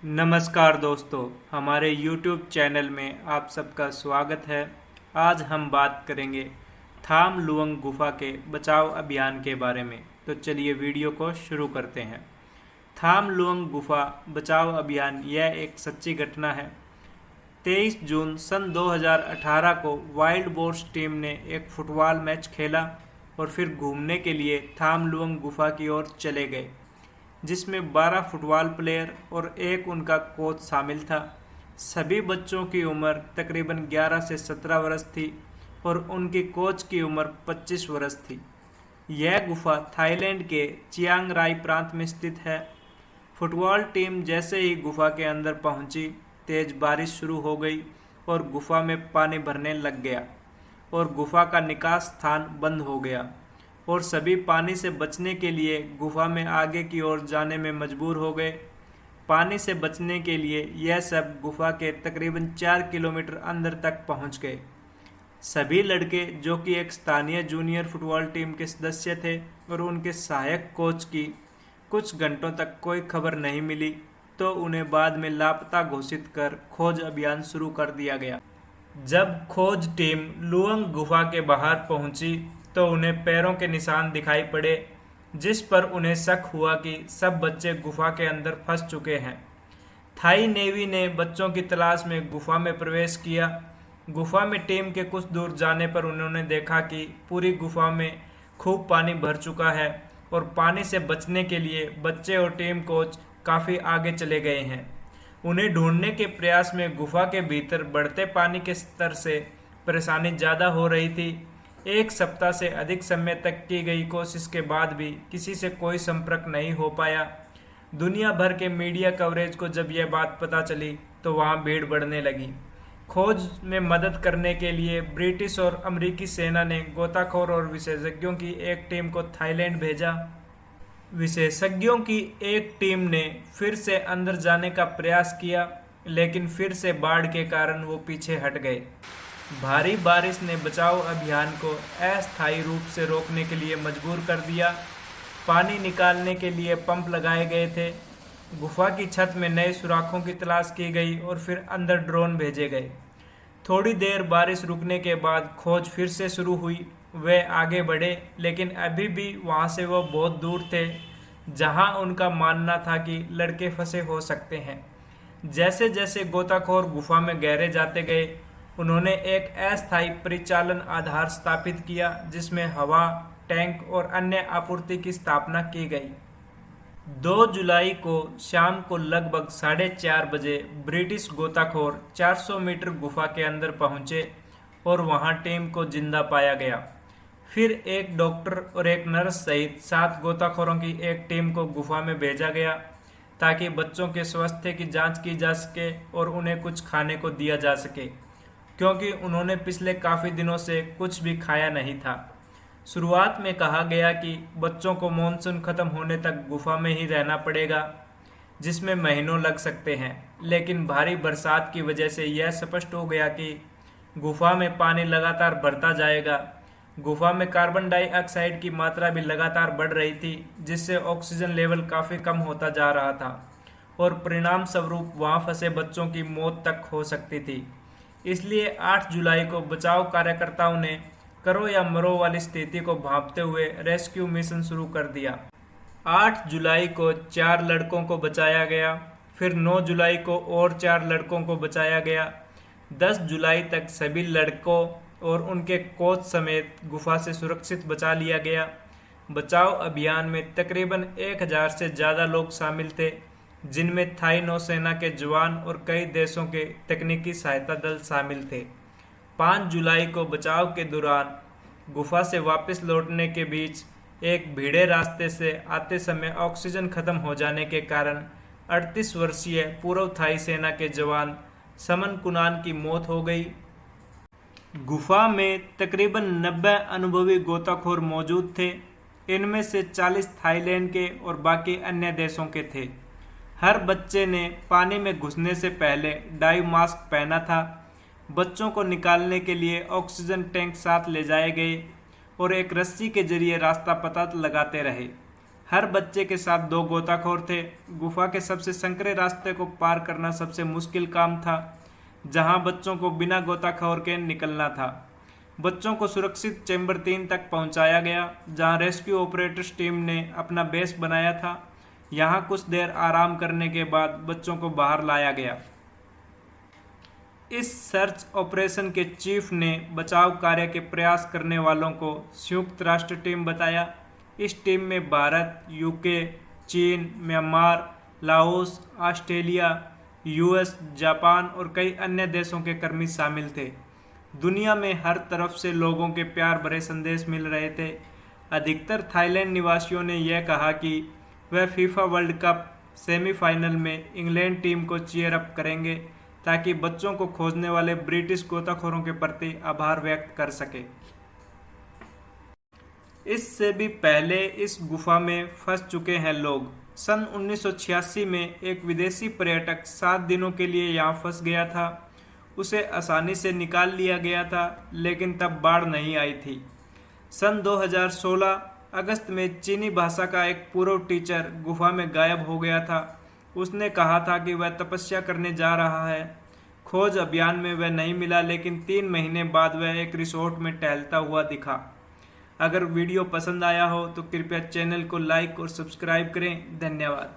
नमस्कार दोस्तों, हमारे YouTube चैनल में आप सबका स्वागत है। आज हम बात करेंगे थाम लुअंग गुफा के बचाव अभियान के बारे में। तो चलिए वीडियो को शुरू करते हैं। थाम लुअंग गुफा बचाव अभियान यह एक सच्ची घटना है। 23 जून सन 2018 को वाइल्ड बोर्स टीम ने एक फुटबॉल मैच खेला और फिर घूमने के लिए थाम लुअंग गुफा की ओर चले गए, जिसमें 12 फुटबॉल प्लेयर और एक उनका कोच शामिल था। सभी बच्चों की उम्र तकरीबन 11 से 17 वर्ष थी और उनकी कोच की उम्र 25 वर्ष थी। यह गुफा थाईलैंड के चियांग राई प्रांत में स्थित है। फुटबॉल टीम जैसे ही गुफा के अंदर पहुंची, तेज बारिश शुरू हो गई और गुफा में पानी भरने लग गया और गुफा का निकास स्थान बंद हो गया और सभी पानी से बचने के लिए गुफा में आगे की ओर जाने में मजबूर हो गए। पानी से बचने के लिए यह सब गुफा के तकरीबन 4 किलोमीटर अंदर तक पहुंच गए। सभी लड़के, जो कि एक स्थानीय जूनियर फुटबॉल टीम के सदस्य थे, और उनके सहायक कोच की कुछ घंटों तक कोई खबर नहीं मिली, तो उन्हें बाद में लापता घोषित कर खोज अभियान शुरू कर दिया गया। जब खोज टीम लुअंग गुफा के बाहर पहुंची तो उन्हें पैरों के निशान दिखाई पड़े, जिस पर उन्हें शक हुआ कि सब बच्चे गुफा के अंदर फंस चुके हैं। थाई नेवी ने बच्चों की तलाश में गुफा में प्रवेश किया। गुफा में टीम के कुछ दूर जाने पर उन्होंने देखा कि पूरी गुफा में खूब पानी भर चुका है और पानी से बचने के लिए बच्चे और टीम कोच काफ़ी आगे चले गए हैं। उन्हें ढूंढने के प्रयास में गुफा के भीतर बढ़ते पानी के स्तर से परेशानी ज़्यादा हो रही थी। 1 सप्ताह से अधिक समय तक की गई कोशिश के बाद भी किसी से कोई संपर्क नहीं हो पाया। दुनिया भर के मीडिया कवरेज को जब यह बात पता चली तो वहां भीड़ बढ़ने लगी। खोज में मदद करने के लिए ब्रिटिश और अमेरिकी सेना ने गोताखोर और विशेषज्ञों की एक टीम को थाईलैंड भेजा। विशेषज्ञों की एक टीम ने फिर से अंदर जाने का प्रयास किया, लेकिन फिर से बाढ़ के कारण वो पीछे हट गए। भारी बारिश ने बचाव अभियान को अस्थायी रूप से रोकने के लिए मजबूर कर दिया। पानी निकालने के लिए पंप लगाए गए थे। गुफा की छत में नए सुराखों की तलाश की गई और फिर अंदर ड्रोन भेजे गए। थोड़ी देर बारिश रुकने के बाद खोज फिर से शुरू हुई। वे आगे बढ़े, लेकिन अभी भी वहां से वो बहुत दूर थे, जहां उनका मानना था कि लड़के फंसे हो सकते हैं। जैसे जैसे गोताखोर गुफा में गहरे जाते गए, उन्होंने एक अस्थायी परिचालन आधार स्थापित किया, जिसमें हवा टैंक और अन्य आपूर्ति की स्थापना की गई। 2 जुलाई को शाम को लगभग 4:30 बजे ब्रिटिश गोताखोर 400 मीटर गुफा के अंदर पहुंचे और वहां टीम को जिंदा पाया गया। फिर एक डॉक्टर और एक नर्स सहित 7 गोताखोरों की एक टीम को गुफा में भेजा गया, ताकि बच्चों के स्वास्थ्य की जांच की जा सके और उन्हें कुछ खाने को दिया जा सके, क्योंकि उन्होंने पिछले काफ़ी दिनों से कुछ भी खाया नहीं था। शुरुआत में कहा गया कि बच्चों को मॉनसून खत्म होने तक गुफा में ही रहना पड़ेगा, जिसमें महीनों लग सकते हैं, लेकिन भारी बरसात की वजह से यह स्पष्ट हो गया कि गुफा में पानी लगातार बढ़ता जाएगा। गुफा में कार्बन डाइऑक्साइड की मात्रा भी लगातार बढ़ रही थी, जिससे ऑक्सीजन लेवल काफ़ी कम होता जा रहा था और परिणाम स्वरूप वहाँ फंसे बच्चों की मौत तक हो सकती थी। इसलिए 8 जुलाई को बचाव कार्यकर्ताओं ने करो या मरो वाली स्थिति को भांपते हुए रेस्क्यू मिशन शुरू कर दिया। 8 जुलाई को 4 लड़कों को बचाया गया, फिर 9 जुलाई को और 4 लड़कों को बचाया गया। 10 जुलाई तक सभी लड़कों और उनके कोच समेत गुफा से सुरक्षित बचा लिया गया। बचाव अभियान में तकरीबन 1000 से ज़्यादा लोग शामिल थे, जिनमें थाई नौसेना के जवान और कई देशों के तकनीकी सहायता दल शामिल थे। 5 जुलाई को बचाव के दौरान गुफा से वापस लौटने के बीच एक भीड़े रास्ते से आते समय ऑक्सीजन खत्म हो जाने के कारण 38 वर्षीय पूर्व थाई सेना के जवान समन कुनान की मौत हो गई। गुफा में तकरीबन 90 अनुभवी गोताखोर मौजूद थे। इनमें से 40 थाईलैंड के और बाकी अन्य देशों के थे। हर बच्चे ने पानी में घुसने से पहले डाइव मास्क पहना था। बच्चों को निकालने के लिए ऑक्सीजन टैंक साथ ले जाए गए और एक रस्सी के जरिए रास्ता पता लगाते रहे। हर बच्चे के साथ 2 गोताखोर थे। गुफा के सबसे संकरे रास्ते को पार करना सबसे मुश्किल काम था, जहां बच्चों को बिना गोताखोर के निकलना था। बच्चों को सुरक्षित चैम्बर 3 तक पहुंचाया गया, जहां रेस्क्यू ऑपरेटर्स टीम ने अपना बेस बनाया था। यहां कुछ देर आराम करने के बाद बच्चों को बाहर लाया गया। इस सर्च ऑपरेशन के चीफ ने बचाव कार्य के प्रयास करने वालों को संयुक्त राष्ट्र टीम बताया। इस टीम में भारत, यूके, चीन, Myanmar, Laos, Australia, US, Japan और कई अन्य देशों के कर्मी शामिल थे। दुनिया में हर तरफ से लोगों के प्यार भरे संदेश मिल रहे थे। अधिकतर थाईलैंड निवासियों ने यह कहा कि वह फीफा वर्ल्ड कप सेमीफाइनल में इंग्लैंड टीम को चीयर अप करेंगे, ताकि बच्चों को खोजने वाले ब्रिटिश गोताखोरों के प्रति आभार व्यक्त कर सके। इससे भी पहले इस गुफा में फंस चुके हैं लोग। सन 1986 में एक विदेशी पर्यटक 7 दिनों के लिए यहाँ फंस गया था। उसे आसानी से निकाल लिया गया था, लेकिन तब बाढ़ नहीं आई थी। सन 2016 अगस्त में चीनी भाषा का एक पूर्व टीचर गुफा में गायब हो गया था। उसने कहा था कि वह तपस्या करने जा रहा है। खोज अभियान में वह नहीं मिला, लेकिन 3 महीने बाद वह एक रिसोर्ट में टहलता हुआ दिखा। अगर वीडियो पसंद आया हो तो कृपया चैनल को लाइक और सब्सक्राइब करें। धन्यवाद।